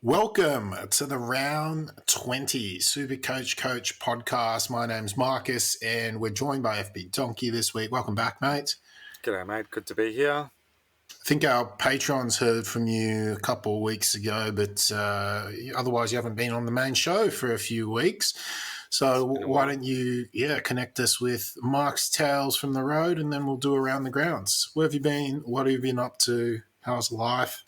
Welcome to the Round 20 SuperCoach podcast. My name's Marcus and we're joined by FB Donkey this week. Welcome back, mate. G'day, mate. Good to be here. I think our patrons heard from you a couple of weeks ago, but otherwise you haven't been on the main show for a few weeks. So why don't you connect us with Mark's Tales from the Road and then we'll do Around the Grounds. Where have you been? What have you been up to? How's life?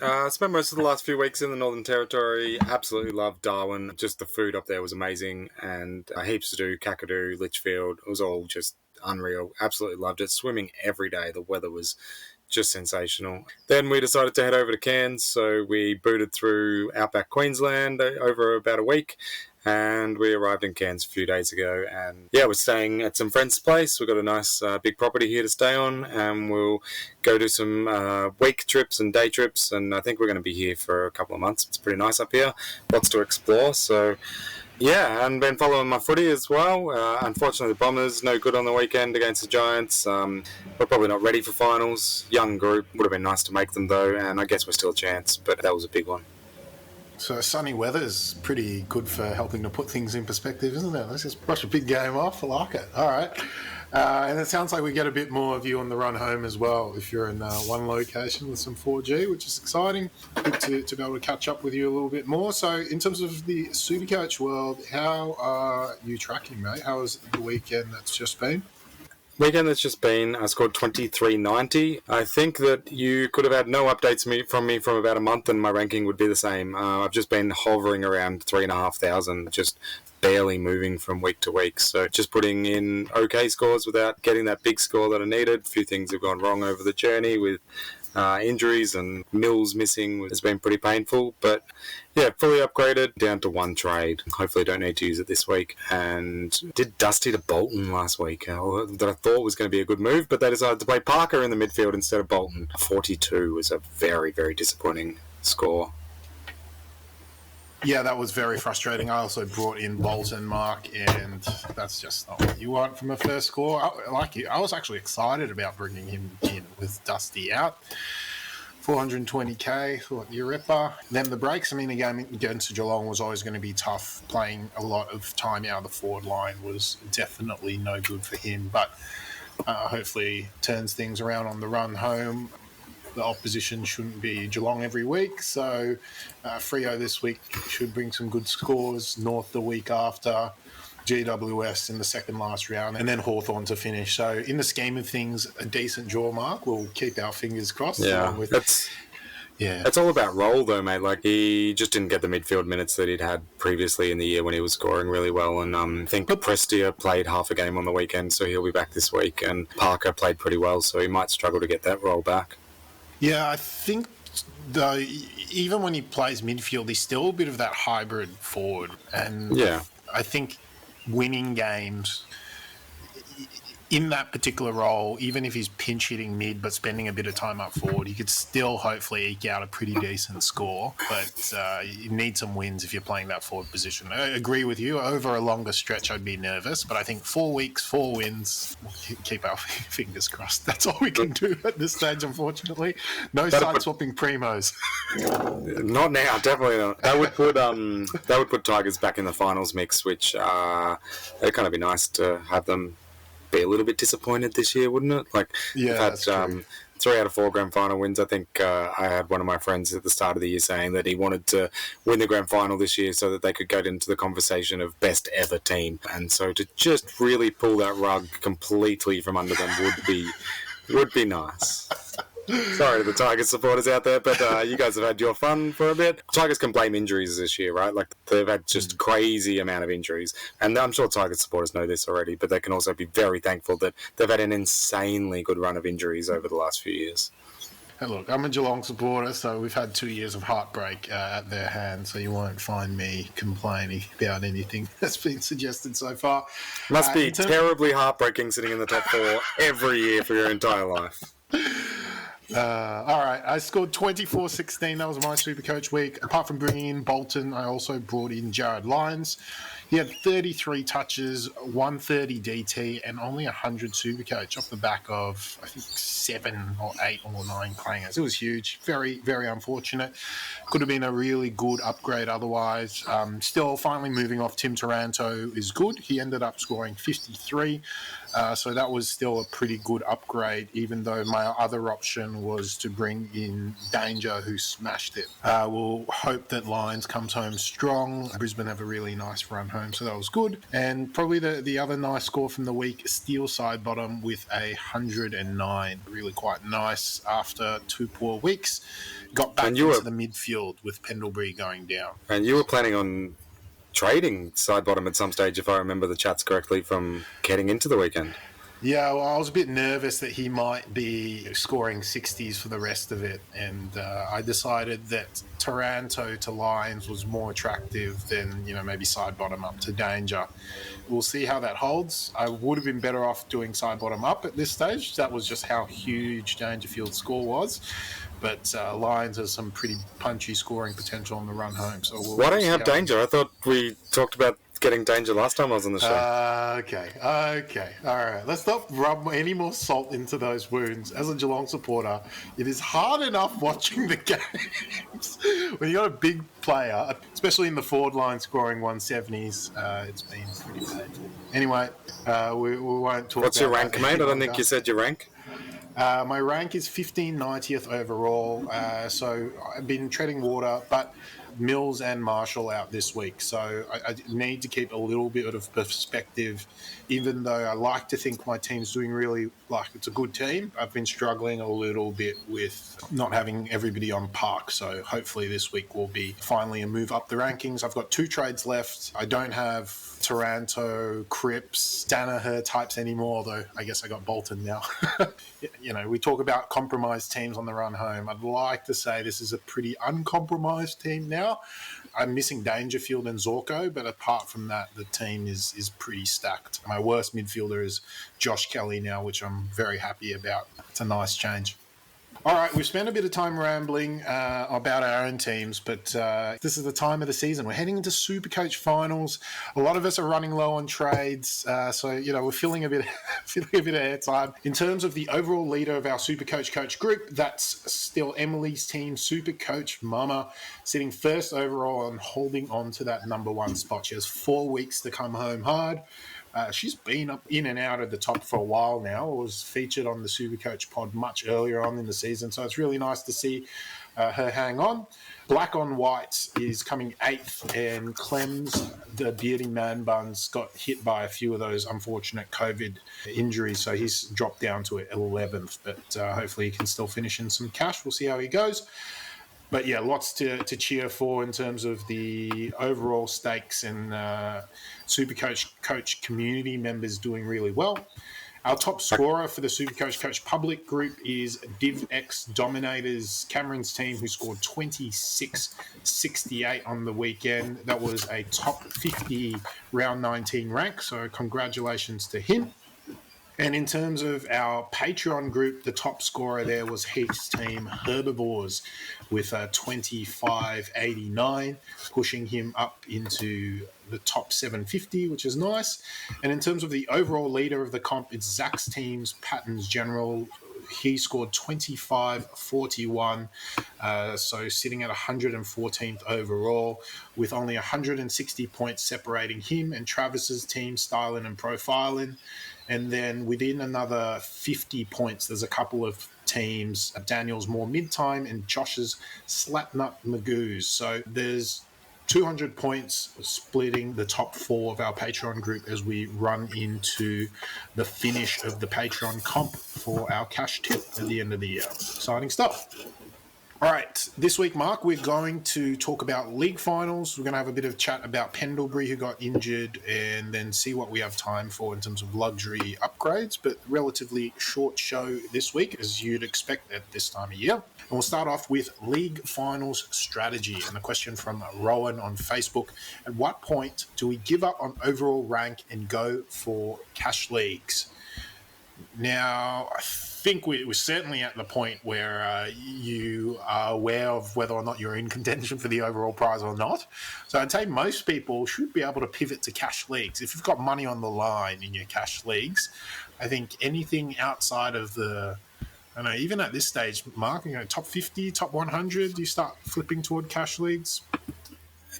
I spent most of the last few weeks in the Northern Territory. Absolutely loved Darwin. Just the food up there was amazing and heaps to do. Kakadu, Litchfield. It was all just unreal. Absolutely loved it. Swimming every day. The weather was just sensational. Then we decided to head over to Cairns, so we booted through outback Queensland over about a week. And we arrived in Cairns a few days ago. And we're staying at some friends' place. We've got a nice big property here to stay on. And we'll go do some week trips and day trips. And I think we're going to be here for a couple of months. It's pretty nice up here. Lots to explore. So, and been following my footy as well. Unfortunately, the Bombers, no good on the weekend against the Giants. We're probably not ready for finals. Young group. Would have been nice to make them, though. And I guess we're still a chance. But that was a big one. So sunny weather is pretty good for helping to put things in perspective, isn't it? Let's just brush a big game off. I like it. All right. And it sounds like we get a bit more of you on the run home as well if you're in one location with some 4G, which is exciting. Good to be able to catch up with you a little bit more. So in terms of the SuperCoach world, how are you tracking, mate? How has the weekend that's just been? Weekend that's just been, I scored 2390. I think that you could have had no updates from me from about a month and my ranking would be the same. I've just been hovering around 3,500, just barely moving from week to week. So just putting in okay scores without getting that big score that I needed. A few things have gone wrong over the journey with injuries and Mills missing has been pretty painful. But fully upgraded down to one trade. Hopefully don't need to use it this week. And did Dusty to Bolton last week that I thought was going to be a good move, but they decided to play Parker in the midfield instead of Bolton. 42 was a very, very disappointing score. Yeah, that was very frustrating. I also brought in Bolton, Mark, and that's just not what you want from a first score. I was actually excited about bringing him in with Dusty out. 420k, thought you ripper. Then the breaks. I mean, the game against Geelong was always going to be tough. Playing a lot of time out of the forward line was definitely no good for him, but hopefully turns things around on the run home. The opposition shouldn't be Geelong every week, so Freo this week should bring some good scores. North the week after, GWS in the second last round, and then Hawthorn to finish. So in the scheme of things, a decent draw, Mark. We'll keep our fingers crossed. It's all about role, though, mate. Like, he just didn't get the midfield minutes that he'd had previously in the year when he was scoring really well. And I think Prestia played half a game on the weekend, so he'll be back this week. And Parker played pretty well, so he might struggle to get that role back. Yeah, I think, though, even when he plays midfield, he's still a bit of that hybrid forward. And I think winning games in that particular role, even if he's pinch hitting mid but spending a bit of time up forward, he could still hopefully eke out a pretty decent score. But you need some wins if you're playing that forward position. I agree with you. Over a longer stretch, I'd be nervous. But I think 4 weeks, 4 wins, we'll keep our fingers crossed. That's all we can do at this stage, unfortunately. No side-swapping primos. Not now, definitely not. That would put Tigers back in the finals mix, which it'd kind of be nice to have them be a little bit disappointed this year, wouldn't it? Like, that's true. 3 out of 4 grand final wins. I think I had one of my friends at the start of the year saying that he wanted to win the grand final this year so that they could get into the conversation of best ever team. And so to just really pull that rug completely from under them would be nice. Sorry to the Tigers supporters out there, but you guys have had your fun for a bit. Tigers can blame injuries this year, right? Like, they've had just crazy amount of injuries. And I'm sure Tigers supporters know this already, but they can also be very thankful that they've had an insanely good run of injuries over the last few years. Hey, look, I'm a Geelong supporter, so we've had 2 years of heartbreak at their hands, so you won't find me complaining about anything that's been suggested so far. Must be terribly heartbreaking sitting in the top 4 every year for your entire life. All right, I scored 24-16. That was my Supercoach week. Apart from bringing in Bolton, I also brought in Jared Lyons. He had 33 touches, 130 DT, and only 100 Supercoach off the back of, I think, 7 or 8 or 9 clangers. It was huge. Very, very unfortunate. Could have been a really good upgrade otherwise. Still, finally moving off Tim Taranto is good. He ended up scoring 53. So that was still a pretty good upgrade, even though my other option was to bring in Danger, who smashed it. We'll hope that Lions comes home strong. Brisbane have a really nice run home, so that was good. And probably the other nice score from the week, Steel side bottom with 109. Really quite nice after 2 poor weeks. Got back into the midfield with Pendlebury going down. And you were planning on trading side bottom at some stage, if I remember the chats correctly, from getting into the weekend. Yeah, well, I was a bit nervous that he might be scoring 60s for the rest of it, and I decided that Taranto to Lions was more attractive than, maybe side bottom up to Danger. We'll see how that holds. I would have been better off doing side bottom up at this stage. That was just how huge Dangerfield's score was. But Lions has some pretty punchy scoring potential on the run home. So why don't you have Danger? I thought we talked about getting Danger last time I was on the show. Okay. All right. Let's not rub any more salt into those wounds. As a Geelong supporter, it is hard enough watching the games when you got a big player, especially in the forward line scoring 170s. It's been pretty painful. Anyway, we won't talk What's about your rank, mate? I don't think you said your rank. My rank is 1590th overall, so I've been treading water, but Mills and Marshall out this week, so I need to keep a little bit of perspective, even though I like to think my team's doing really, it's a good team. I've been struggling a little bit with not having everybody on park, so hopefully this week will be finally a move up the rankings. I've got 2 trades left. I don't have Taranto, Cripps, Danaher types anymore, though I guess I got Bolton now. We talk about compromised teams on the run home. I'd like to say this is a pretty uncompromised team now. I'm missing Dangerfield and Zorko, but apart from that, the team is pretty stacked. My worst midfielder is Josh Kelly now, which I'm very happy about. It's a nice change. All right, we've spent a bit of time rambling about our own teams, but this is the time of the season. We're heading into SuperCoach Finals. A lot of us are running low on trades, so we're feeling a bit of airtime. In terms of the overall leader of our SuperCoach coach group, that's still Emily's team, SuperCoach Mama, sitting first overall and holding on to that number 1 spot. She has 4 weeks to come home hard. She's been up in and out of the top for a while now. It was featured on the SuperCoach pod much earlier on in the season, so it's really nice to see her hang on. Black on White is coming 8th, and Clem's, the beardy man buns, got hit by a few of those unfortunate COVID injuries, so he's dropped down to 11th, but hopefully he can still finish in some cash. We'll see how he goes. But yeah, lots to cheer for in terms of the overall stakes, and SuperCoach coach community members doing really well. Our top scorer for the SuperCoach Coach public group is DivX Dominators, Cameron's team, who scored 26.68 on the weekend. That was a top 50 round 19 rank, so congratulations to him. And in terms of our Patreon group, the top scorer there was Heath's team, Herbivores, with a 25.89, pushing him up into the top 750, which is nice. And in terms of the overall leader of the comp, it's Zach's team's Patterns General. He scored 25.41, so sitting at 114th overall, with only 160 points separating him and Travis's team, Styling and Profiling. And then within another 50 points, there's a couple of teams, Daniel's more mid-time and Josh's Slapnut Magoos. So there's 200 points splitting the top 4 of our Patreon group as we run into the finish of the Patreon comp for our cash tip at the end of the year. Exciting stuff. All right, this week, Mark, we're going to talk about league finals. We're going to have a bit of chat about Pendlebury, who got injured, and then see what we have time for in terms of luxury upgrades, but relatively short show this week, as you'd expect at this time of year. And we'll start off with league finals strategy, and a question from Rowan on Facebook. At what point do we give up on overall rank and go for cash leagues? Now, I think we're certainly at the point where you are aware of whether or not you're in contention for the overall prize or not. So I'd say most people should be able to pivot to cash leagues. If you've got money on the line in your cash leagues, I think anything outside of the, I don't know, even at this stage, Mark, top 50, top 100, you start flipping toward cash leagues?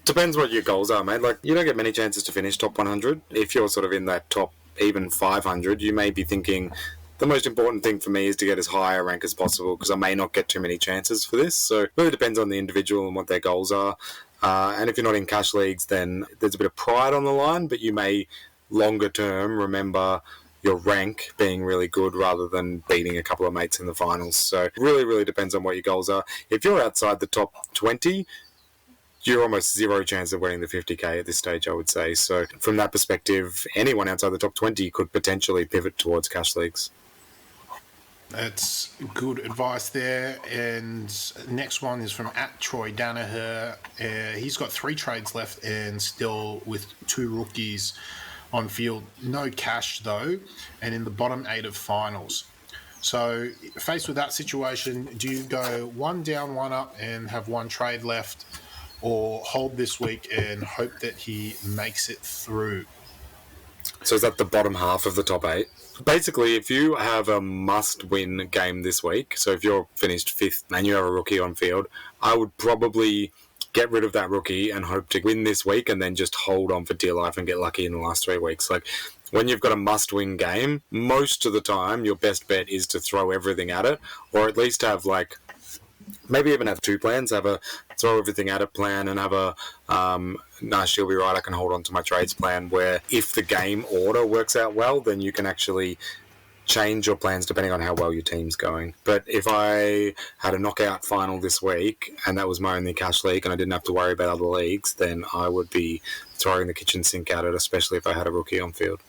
Depends what your goals are, mate. Like, you don't get many chances to finish top 100. If you're sort of in that top even 500, you may be thinking the most important thing for me is to get as high a rank as possible because I may not get too many chances for this. So it really depends on the individual and what their goals are. And if you're not in cash leagues, then there's a bit of pride on the line, but you may longer term remember your rank being really good rather than beating a couple of mates in the finals. So it really depends on what your goals are. If you're outside the top 20, you're almost zero chance of winning the 50k at this stage, I would say. So from that perspective, anyone outside the top 20 could potentially pivot towards cash leagues. That's good advice there. And next one is from @Troy Danaher. He's got 3 trades left and still with 2 rookies on field. No cash though, and in the bottom 8 of finals. So faced with that situation, do you go 1 down, 1 up and have 1 trade left, or hold this week and hope that he makes it through? So is that the bottom half of the top 8? Basically, if you have a must-win game this week, so if you're finished 5th and you have a rookie on field, I would probably get rid of that rookie and hope to win this week and then just hold on for dear life and get lucky in the last 3 weeks. Like, when you've got a must-win game, most of the time your best bet is to throw everything at it, or at least have, like, maybe even have 2 plans, have a throw everything at it plan and have a she'll be right, I can hold on to my trades plan, where if the game order works out well, then you can actually change your plans depending on how well your team's going. But if I had a knockout final this week and that was my only cash league and I didn't have to worry about other leagues, then I would be throwing the kitchen sink at it, especially if I had a rookie on field.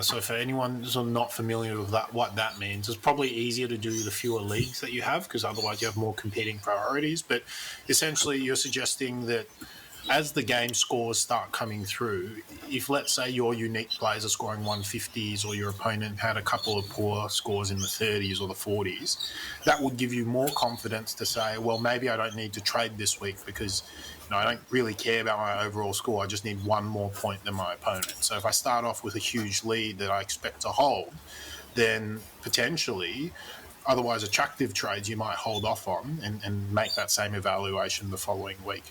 So for anyone who's not familiar with that, what that means, it's probably easier to do the fewer leagues that you have because otherwise you have more competing priorities. But essentially you're suggesting that as the game scores start coming through, if let's say your unique players are scoring 150s or your opponent had a couple of poor scores in the 30s or the 40s, that would give you more confidence to say, well, maybe I don't need to trade this week because I don't really care about my overall score. I just need 1 more point than my opponent. So if I start off with a huge lead that I expect to hold, then potentially otherwise attractive trades you might hold off on and make that same evaluation the following week.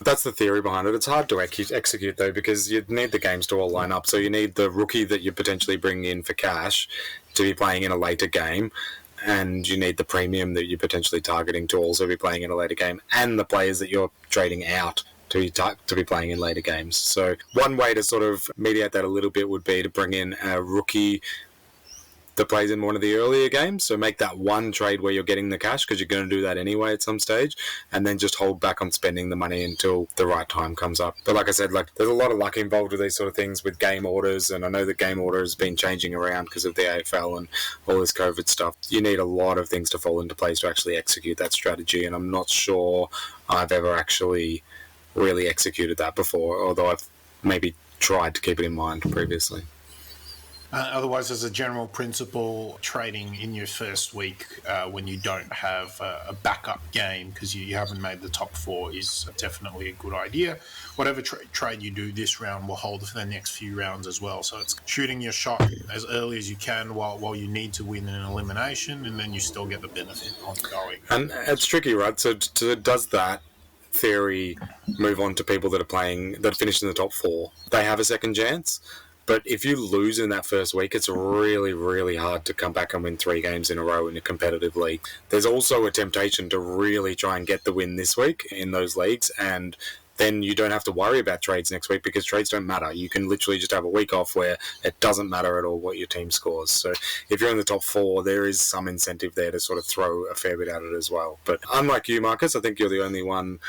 That's the theory behind it. It's hard to execute, though, because you need the games to all line up. So you need the rookie that you're potentially bringing in for cash to be playing in a later game, and you need the premium that you're potentially targeting to also be playing in a later game, and the players that you're trading out to be playing in later games. So one way to sort of mediate that a little bit would be to bring in a rookie that plays in one of the earlier games, so make that 1 trade where you're getting the cash because you're going to do that anyway at some stage, and then just hold back on spending the money until the right time comes up. But like I said, like, there's a lot of luck involved with these sort of things with game orders, and I know the game order has been changing around because of the AFL and all this COVID stuff. You need a lot of things to fall into place to actually execute that strategy, and I'm not sure I've ever actually really executed that before, although I've maybe tried to keep it in mind previously. Otherwise, as a general principle, trading in your first week when you don't have a backup game because you haven't made the top 4 is definitely a good idea. Whatever trade you do this round will hold for the next few rounds as well. So it's shooting your shot as early as you can while you need to win an elimination, and then you still get the benefit ongoing. And it's tricky, right? So does that theory move on to people that finish in the top 4? They have a second chance. But if you lose in that first week, it's really hard to come back and win 3 games in a row in a competitive league. There's also a temptation to really try and get the win this week in those leagues, and then you don't have to worry about trades next week because trades don't matter. You can literally just have a week off where it doesn't matter at all what your team scores. So if you're in the top 4, there is some incentive there to sort of throw a fair bit at it as well. But unlike you, Marcus, I think you're the only one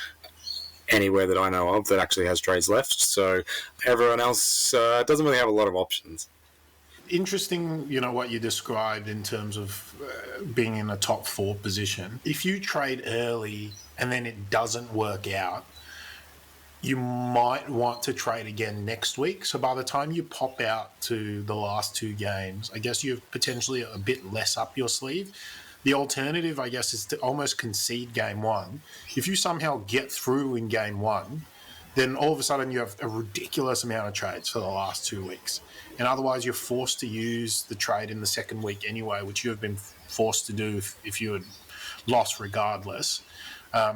anywhere that I know of that actually has trades left, so everyone else doesn't really have a lot of options. Interesting, what you described in terms of being in a top 4 position. If you trade early and then it doesn't work out, you might want to trade again next week. So by the time you pop out to the last 2 games, I guess you're potentially a bit less up your sleeve. The alternative, I guess, is to almost concede game 1. If you somehow get through in game 1, then all of a sudden you have a ridiculous amount of trades for the last 2 weeks. And otherwise you're forced to use the trade in the second week anyway, which you have been forced to do if you had lost regardless.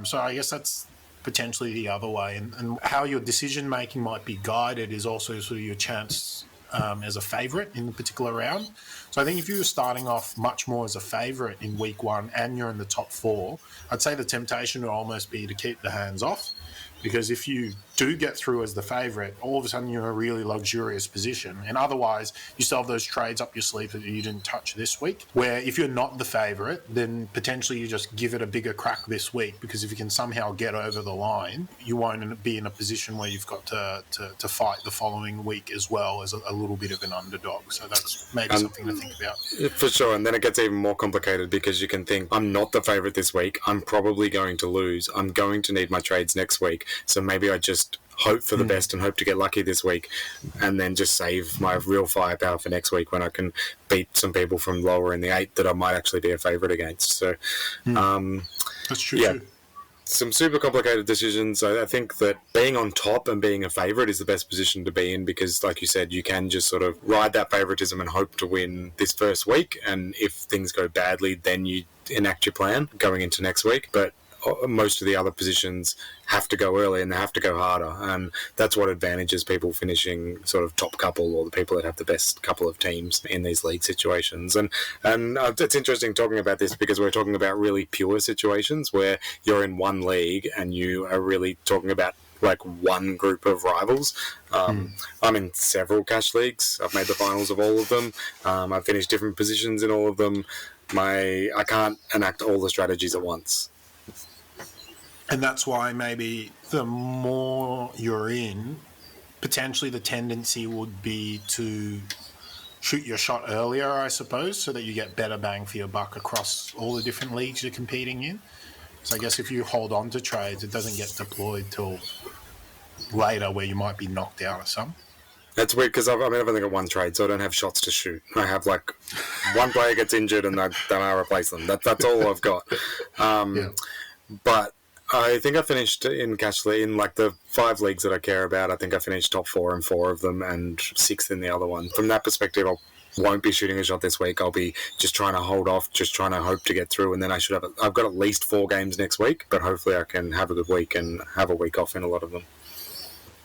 So I guess that's potentially the other way. And how your decision-making might be guided is also sort of your chance as a favourite in the particular round. So I think if you were starting off much more as a favourite in week 1 and you're in the top 4, I'd say the temptation would almost be to keep the hands off. Because if you do get through as the favourite, all of a sudden you're in a really luxurious position. And otherwise, you still have those trades up your sleeve that you didn't touch this week. Where if you're not the favourite, then potentially you just give it a bigger crack this week. Because if you can somehow get over the line, you won't be in a position where you've got to fight the following week as well as a little bit of an underdog. So that's maybe something to think about. For sure. And then it gets even more complicated because you can think, I'm not the favourite this week. I'm probably going to lose. I'm going to need my trades next week. So maybe I just hope for the best and hope to get lucky this week and then just save my real firepower for next week when I can beat some people from lower in the 8 that I might actually be a favourite against. So, that's true. Yeah. Too. Some super complicated decisions. I think that being on top and being a favourite is the best position to be in because, like you said, you can just sort of ride that favouritism and hope to win this first week. And if things go badly, then you enact your plan going into next week. But most of the other positions have to go early and they have to go harder, and that's what advantages people finishing sort of top couple or the people that have the best couple of teams in these league situations. And it's interesting talking about this because we're talking about really pure situations where you're in one league and you are really talking about like one group of rivals. I'm in several cash leagues. I've made the finals of all of them. I've finished different positions in all of them. I can't enact all the strategies at once. And that's why maybe the more you're in, potentially the tendency would be to shoot your shot earlier, I suppose, so that you get better bang for your buck across all the different leagues you're competing in. So I guess if you hold on to trades, it doesn't get deployed till later where you might be knocked out of some. That's weird because I've only got one trade, so I don't have shots to shoot. I have like one player gets injured and then I replace them. That's all I've got. But I think I finished in cash league in like the 5 leagues that I care about. I think I finished top 4 in 4 of them and 6th in the other one. From that perspective, I won't be shooting a shot this week. I'll be just trying to hold off, just trying to hope to get through, and then I've got at least 4 games next week, but hopefully I can have a good week and have a week off in a lot of them.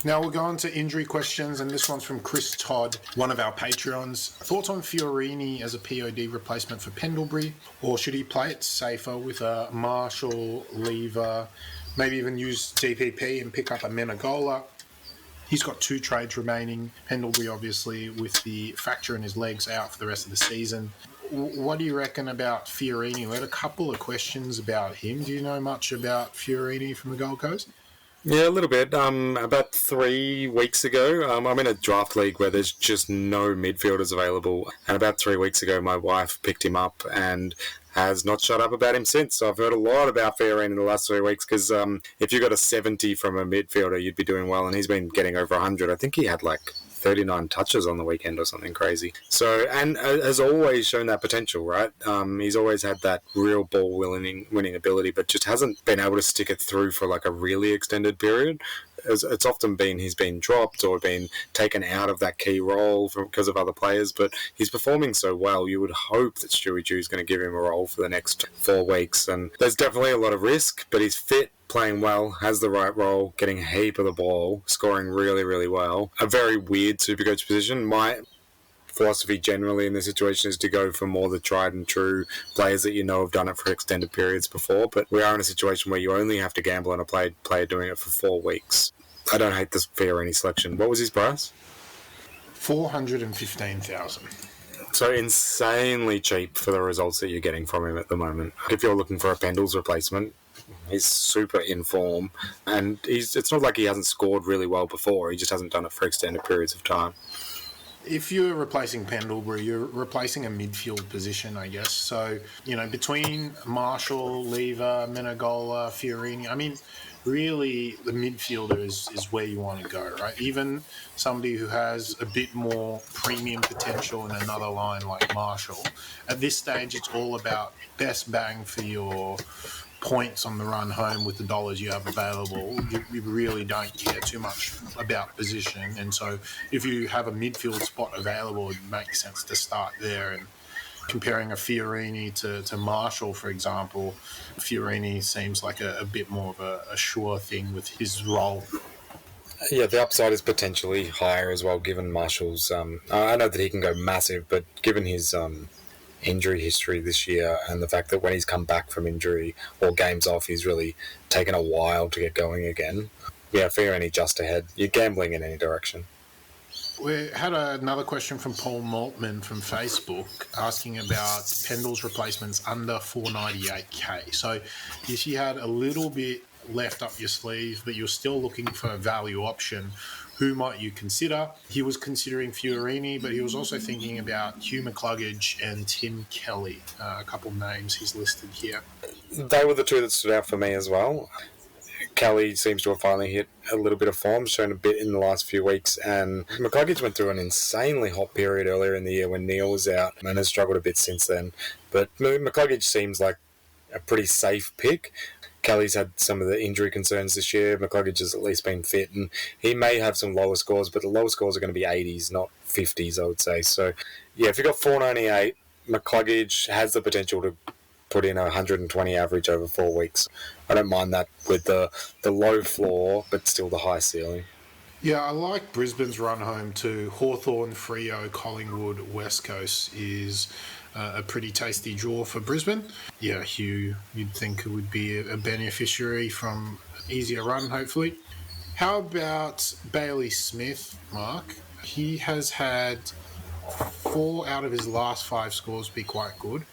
Now we'll go on to injury questions, and this one's from Chris Todd, one of our Patreons. Thoughts on Fiorini as a POD replacement for Pendlebury, or should he play it safer with a Marshall, Lever, maybe even use DPP and pick up a Menegola? He's got 2 trades remaining. Pendlebury, obviously, with the fracture in his legs, out for the rest of the season. What do you reckon about Fiorini? We had a couple of questions about him. Do you know much about Fiorini from the Gold Coast? Yeah, a little bit. About 3 weeks ago, I'm in a draft league where there's just no midfielders available. And about 3 weeks ago, my wife picked him up and has not shut up about him since. So I've heard a lot about Fiorini in the last 3 weeks because if you got a 70 from a midfielder, you'd be doing well. And he's been getting over 100. I think he had like 39 touches on the weekend or something crazy. So, and has always shown that potential, right? He's always had that real ball winning ability, but just hasn't been able to stick it through for like a really extended period. It's often been he's been dropped or been taken out of that key role because of other players, but he's performing so well, you would hope that Stewie Jew's going to give him a role for the next 4 weeks. And there's definitely a lot of risk, but he's fit, playing well, has the right role, getting a heap of the ball, scoring really, really well. A very weird Supercoach position. My philosophy generally in this situation is to go for more the tried and true players that you know have done it for extended periods before, but we are in a situation where you only have to gamble on a player doing it for 4 weeks. I don't hate this Fiorini selection. What was his price? $415,000. So insanely cheap for the results that you're getting from him at the moment. If you're looking for a Pendles replacement, he's super in form, and it's not like he hasn't scored really well before. He just hasn't done it for extended periods of time. If you're replacing Pendlebury, you're replacing a midfield position, I guess. So, between Marshall, Lever, Menegola, Fiorini, I mean, really the midfielder is where you want to go, right? Even somebody who has a bit more premium potential in another line like Marshall. At this stage, it's all about best bang for your points on the run home with the dollars you have available. You really don't care too much about position. And so if you have a midfield spot available, it makes sense to start there. And comparing a Fiorini to Marshall, for example, Fiorini seems like a bit more of a sure thing with his role. Yeah, the upside is potentially higher as well, given Marshall's... I know that he can go massive, but given his... injury history this year and the fact that when he's come back from injury or games off, he's really taken a while to get going again. Yeah, Fiorini just ahead. You're gambling in any direction. We had another question from Paul Maltman from Facebook asking about Pendle's replacements under 498k. So if you had a little bit left up your sleeve, but you're still looking for a value option, who might you consider? He was considering Fiorini, but he was also thinking about Hugh McCluggage and Tim Kelly, a couple names he's listed here. They were the two that stood out for me as well. Kelly seems to have finally hit a little bit of form, shown a bit in the last few weeks, and McCluggage went through an insanely hot period earlier in the year when Neil was out and has struggled a bit since then. But McCluggage seems like a pretty safe pick. Kelly's had some of the injury concerns this year. McCluggage has at least been fit, and he may have some lower scores, but the lower scores are going to be 80s, not 50s, I would say. So, yeah, if you've got 498, McCluggage has the potential to put in a 120 average over 4 weeks. I don't mind that with the low floor, but still the high ceiling. Yeah, I like Brisbane's run home too. Hawthorn, Freo, Collingwood, West Coast is a pretty tasty draw for Brisbane. Yeah, Hugh, you'd think it would be a beneficiary from easier run, hopefully. How about Bailey Smith, Mark? He has had 4 out of his last 5 scores be quite good.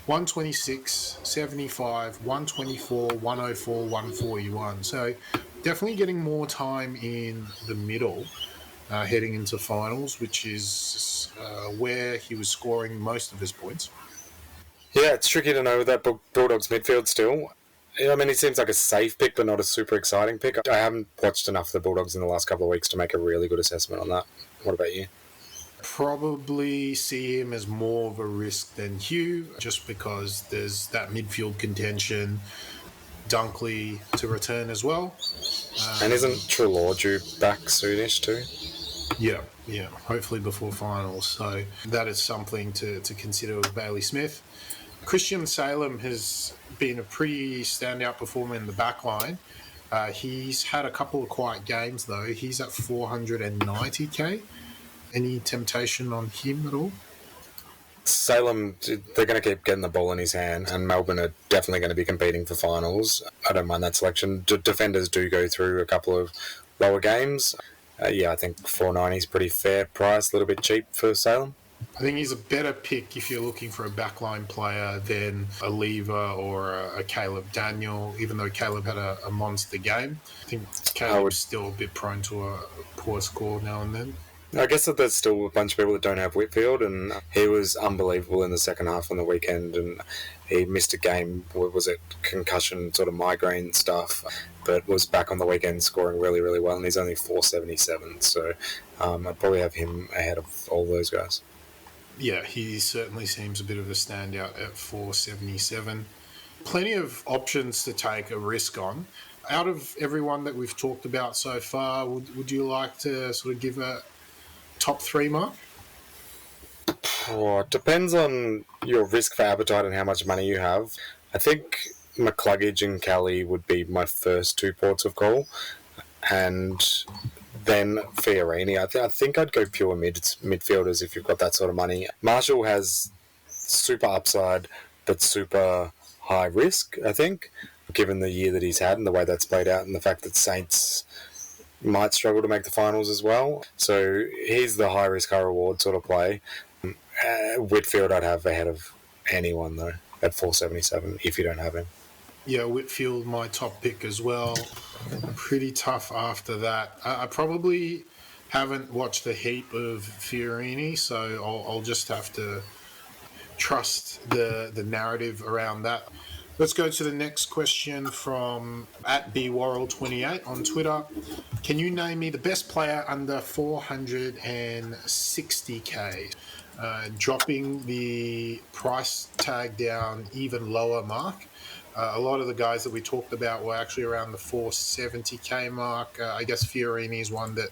126, 75, 124, 104, 141. So definitely getting more time in the middle heading into finals, which is where he was scoring most of his points. Yeah, it's tricky to know with that Bulldogs midfield still. I mean, he seems like a safe pick, but not a super exciting pick. I haven't watched enough of the Bulldogs in the last couple of weeks to make a really good assessment on that. What about you? Probably see him as more of a risk than Hugh, just because there's that midfield contention. Dunkley to return as well. And isn't Treloar due back soonish too? Yeah. Hopefully before finals. So that is something to consider with Bailey Smith. Christian Salem has been a pretty standout performer in the back line. He's had a couple of quiet games though. He's at 490k. Any temptation on him at all? Salem, they're going to keep getting the ball in his hand, and Melbourne are definitely going to be competing for finals. I don't mind that selection. Defenders do go through a couple of lower games. I think 490 is pretty fair price, a little bit cheap for Salem. I think he's a better pick if you're looking for a backline player than a Lever or a Caleb Daniel, even though Caleb had a monster game. I think Caleb's still a bit prone to a poor score now and then. I guess that there's still a bunch of people that don't have Whitfield, and he was unbelievable in the second half on the weekend, and he missed a game, was it concussion, sort of migraine stuff, but was back on the weekend scoring really, really well, and he's only 477, so I'd probably have him ahead of all those guys. Yeah, he certainly seems a bit of a standout at 477. Plenty of options to take a risk on. Out of everyone that we've talked about so far, would you like to sort of give a top 3, Mark? It depends on your risk for appetite and how much money you have. I think McCluggage and Kelly would be my first 2 ports of call, and then Fiorini. I think I'd go pure midfielders if you've got that sort of money. Marshall has super upside, but super high risk, I think, given the year that he's had and the way that's played out, and the fact that Saints might struggle to make the finals as well. So he's the high risk, high reward sort of play. Whitfield I'd have ahead of anyone though at 477 if you don't have him. Yeah, Whitfield my top pick as well. Pretty tough after that. I probably Haven't watched a heap of Fiorini, so I'll just have to trust the narrative around that. Let's go to the next question from @bwarrel28 on Twitter. Can you name me the best player under 460k? Dropping the price tag down even lower, Mark. A lot of the guys that we talked about were actually around the 470k mark. I guess Fiorini is one that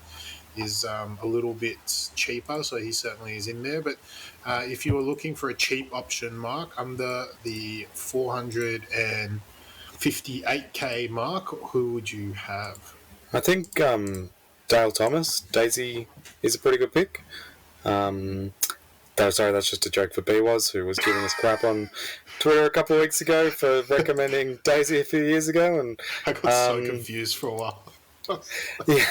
is a little bit cheaper, so he certainly is in there. But if you were looking for a cheap option, Mark, under the 458k mark, who would you have? I think Dale Thomas, Daisy, is a pretty good pick. Sorry, that's just a joke for BWAS, who was giving us crap on Twitter a couple of weeks ago for recommending Daisy a few years ago. And I got so confused for a while. Yeah.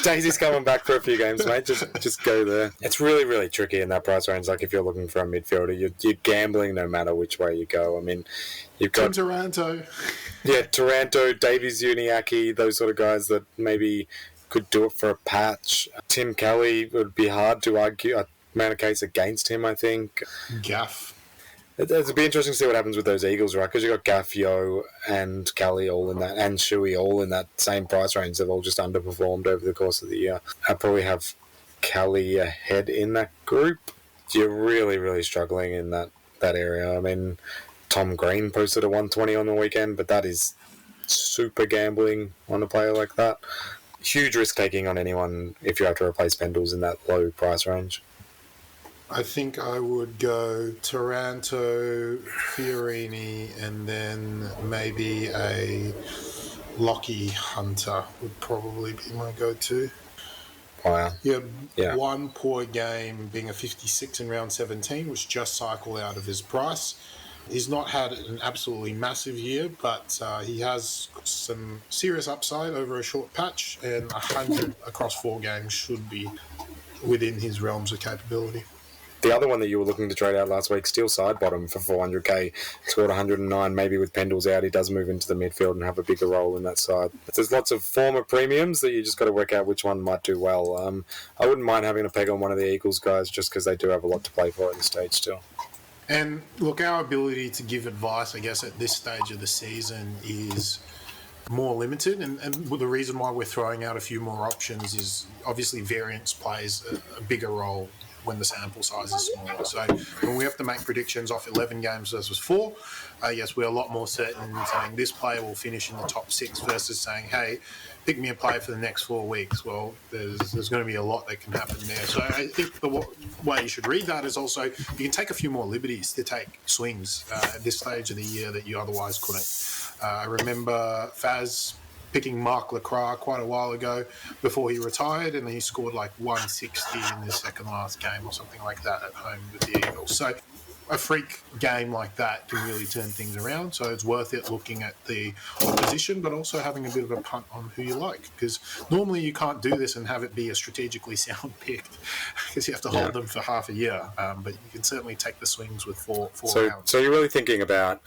Daisy's coming back for a few games, mate. Just go there. It's really, really tricky in that price range. Like, if you're looking for a midfielder, you're gambling no matter which way you go. I mean, you've got Taranto. Yeah, Taranto, Davies Uniacke, those sort of guys that maybe could do it for a patch. Tim Kelly would be hard to argue. I made a case against him, I think. Gaff. It'd be interesting to see what happens with those Eagles, right? Because you've got Gaff, Yo, and Kelly all in that, and Shuey all in that same price range. They've all just underperformed over the course of the year. I probably have Kelly ahead in that group. You're really, really struggling in that area. I mean, Tom Green posted a 120 on the weekend, but that is super gambling on a player like that. Huge risk taking on anyone if you have to replace Pendles in that low price range. I think I would go Taranto, Fiorini, and then maybe a Lachie Hunter would probably be my go-to. Wow. Yeah. One poor game being a 56 in round 17, which just cycled out of his price. He's not had an absolutely massive year, but he has some serious upside over a short patch, and 100 across 4 games should be within his realms of capability. The other one that you were looking to trade out last week, Steel Sidebottom for 400k, scored 109. Maybe with Pendles out, he does move into the midfield and have a bigger role in that side. There's lots of former premiums that you just got to work out which one might do well. I wouldn't mind having a peg on one of the Eagles guys just because they do have a lot to play for at this stage still. And look, our ability to give advice, I guess, at this stage of the season is more limited. And the reason why we're throwing out a few more options is obviously variance plays a bigger role when the sample size is smaller. So when we have to make predictions off 11 games versus 4, yes, we're a lot more certain in saying this player will finish in the top 6 versus saying, hey, pick me a player for the next 4 weeks. Well, there's going to be a lot that can happen there. So I think the way you should read that is also you can take a few more liberties to take swings at this stage of the year that you otherwise couldn't. I remember Faz picking Mark Lacroix quite a while ago before he retired, and he scored like 160 in the second last game or something like that at home with the Eagles. So a freak game like that can really turn things around. So it's worth it looking at the opposition, but also having a bit of a punt on who you like, because normally you can't do this and have it be a strategically sound pick because you have to hold them for half a year. But you can certainly take the swings with four rounds. So you're really thinking about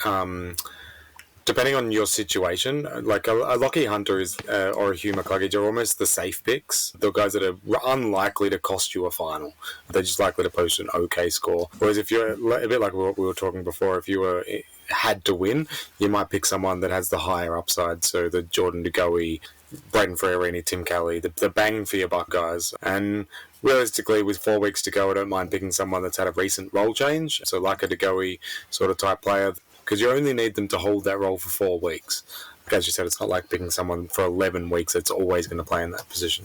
depending on your situation, like a Lachie Hunter is or a Hugh McCluggage are almost the safe picks. The guys that are unlikely to cost you a final. They're just likely to post an okay score. Whereas if you're a bit like what we were talking before, if you had to win, you might pick someone that has the higher upside. So the Jordan DeGoey, Brayden Fiorini, Tim Kelly, the bang for your buck guys. And realistically, with 4 weeks to go, I don't mind picking someone that's had a recent role change. So like a DeGoey sort of type player, because you only need them to hold that role for 4 weeks. As you said, it's not like picking someone for 11 weeks that's always going to play in that position.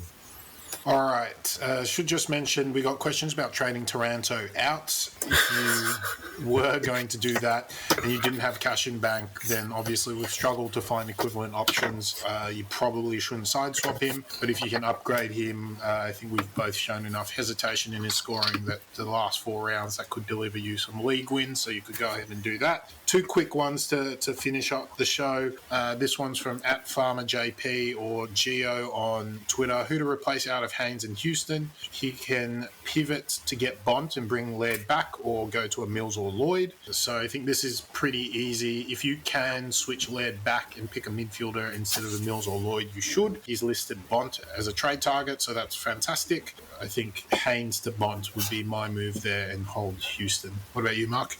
All right. Should just mention we got questions about trading Taranto out. If you were going to do that and you didn't have cash in bank, then obviously we've struggled to find equivalent options. You probably shouldn't side swap him, but if you can upgrade him, I think we've both shown enough hesitation in his scoring that the last 4 rounds that could deliver you some league wins, so you could go ahead and do that. 2 quick ones to finish up the show. This one's from @FarmerJP or Geo on Twitter. Who to replace out of Haynes and Houston. He can pivot to get Bont and bring Laird back or go to a Mills or Lloyd. So I think this is pretty easy. If you can switch Laird back and pick a midfielder instead of a Mills or Lloyd, you should. He's listed Bont as a trade target, so that's fantastic. I think Haynes to Bont would be my move there and hold Houston. What about you, Mark?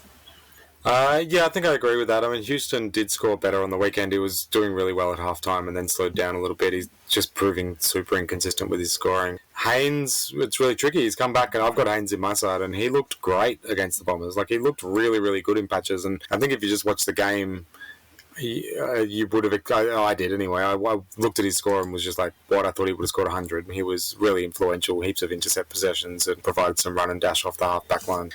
Yeah, I think I agree with that. I mean, Houston did score better on the weekend. He was doing really well at halftime and then slowed down a little bit. He's just proving super inconsistent with his scoring. Haynes, it's really tricky. He's come back, and I've got Haynes in my side, and he looked great against the Bombers. Like, he looked really, really good in patches, and I think if you just watch the game, you would have... I did anyway. I looked at his score and was just like, what? I thought he would have scored 100. He was really influential, heaps of intercept possessions, and provided some run and dash off the half-back line.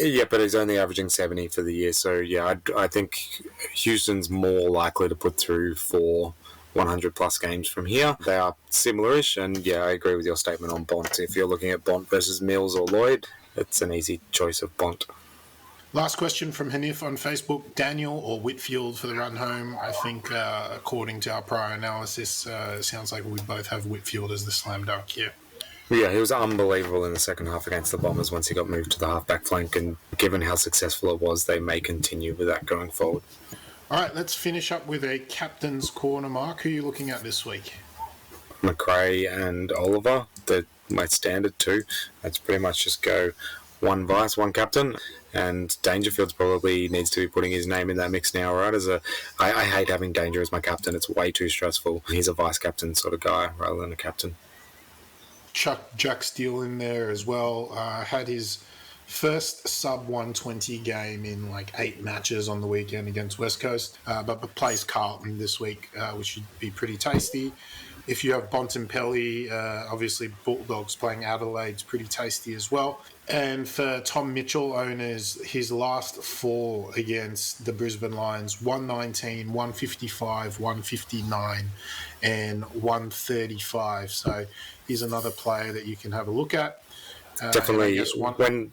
Yeah, but he's only averaging 70 for the year. So, yeah, I think Houston's more likely to put through 100-plus games from here. They are similar-ish, and, yeah, I agree with your statement on Bont. If you're looking at Bont versus Mills or Lloyd, it's an easy choice of Bont. Last question from Hanif on Facebook. Daniel or Whitfield for the run home? I think, according to our prior analysis, it sounds like we both have Whitfield as the slam dunk here. Yeah, he was unbelievable in the second half against the Bombers once he got moved to the half-back flank, and given how successful it was, they may continue with that going forward. All right, let's finish up with a captain's corner, Mark. Who are you looking at this week? McRae and Oliver, they're my standard two. That's pretty much just go one vice, one captain, and Dangerfield's probably needs to be putting his name in that mix now, right? I hate having Danger as my captain. It's way too stressful. He's a vice-captain sort of guy rather than a captain. Chuck Jack Steele in there as well. Had his first sub-120 game in like 8 matches on the weekend against West Coast, but plays Carlton this week, which should be pretty tasty. If you have Bontempelli, obviously Bulldogs playing Adelaide's pretty tasty as well. And for Tom Mitchell owners, his last 4 against the Brisbane Lions, 119, 155, 159 and 135. So he's another player that you can have a look at. Definitely.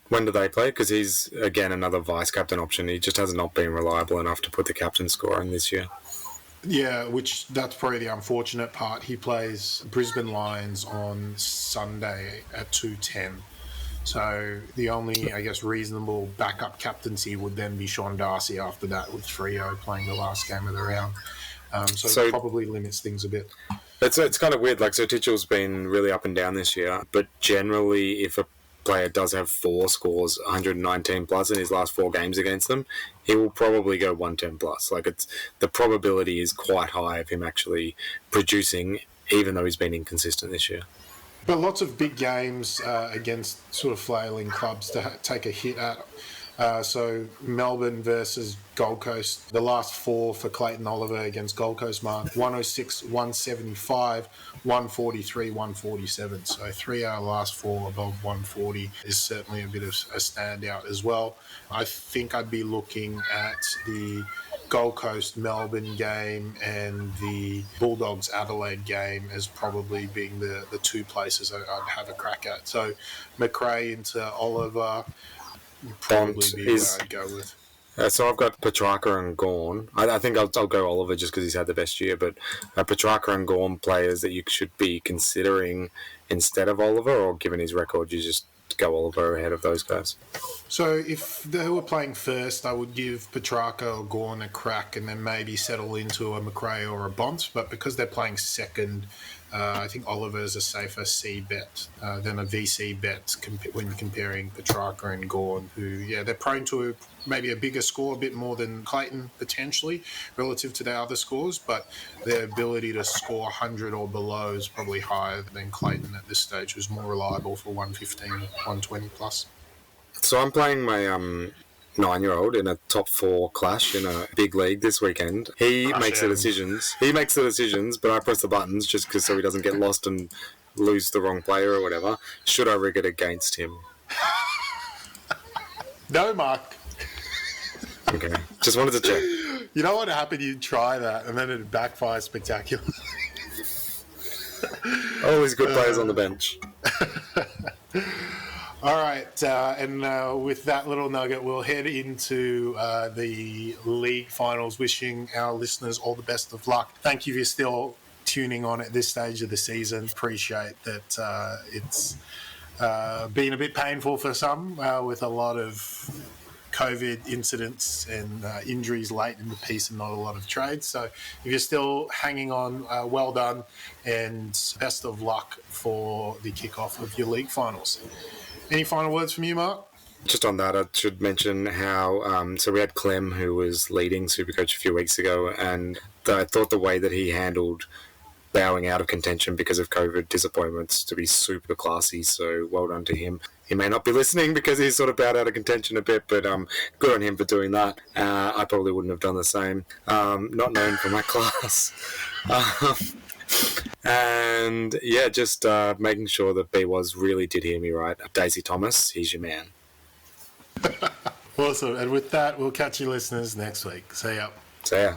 When do they play? Because he's, again, another vice-captain option. He just has not been reliable enough to put the captain scoring this year. Yeah, that's probably the unfortunate part. He plays Brisbane Lions on Sunday at 2:10. So the only, I guess, reasonable backup captaincy would then be Sean Darcy after that, with Freo playing the last game of the round. So it probably limits things a bit. It's kind of weird. Like, so Titchell's been really up and down this year, but generally, if a player does have 4 scores, 119 plus in his last 4 games against them, he will probably go 110 plus. Like, the probability is quite high of him actually producing, even though he's been inconsistent this year. But lots of big games against sort of flailing clubs to take a hit at. So Melbourne versus Gold Coast, the last 4 for Clayton Oliver against Gold Coast, Mark, 106, 175, 143, 147. So 3 out of the last 4 above 140 is certainly a bit of a standout as well. I think I'd be looking at the Gold Coast Melbourne game and the Bulldogs Adelaide game as probably being the 2 places I'd have a crack at. So McRae into Oliver probably be where I'd go with. So I've got Petrarca and Gawn. I think I'll go Oliver just because he's had the best year, but Petrarca and Gawn players that you should be considering instead of Oliver, or given his record, you just go Oliver ahead of those guys? So if they were playing first, I would give Petrarca or Gawn a crack and then maybe settle into a McRae or a Bont. But because they're playing second, I think Oliver is a safer C bet than a VC bet when comparing Petrarca and Gawn, who, they're prone to maybe a bigger score, a bit more than Clayton potentially relative to their other scores, but their ability to score 100 or below is probably higher than Clayton at this stage, who's more reliable for 115, 120 plus. So I'm playing my 9-year-old in a top 4 clash in a big league this weekend. He makes the decisions, but I press the buttons just so he doesn't get lost and lose the wrong player or whatever. Should I rig it against him? No, Mark. Okay, just wanted to check. You know what happened? You'd try that, and then it'd backfire spectacularly. Always good players on the bench. All right, and with that little nugget, we'll head into the league finals, wishing our listeners all the best of luck. Thank you if you're still tuning on at this stage of the season. Appreciate that it's been a bit painful for some with a lot of COVID incidents and injuries late in the piece and not a lot of trades. So if you're still hanging on, well done, and best of luck for the kickoff of your league finals. Any final words from you, Mark? Just on that, I should mention how, so we had Clem, who was leading SuperCoach a few weeks ago, and I thought the way that he handled bowing out of contention because of COVID disappointments to be super classy, so well done to him. He may not be listening because he's sort of bowed out of contention a bit, but good on him for doing that. I probably wouldn't have done the same. Not known for my class. And yeah, just making sure that BWAS really did hear me right. Daisy Thomas, he's your man. Awesome. And with that, we'll catch you listeners next week. See ya. See ya.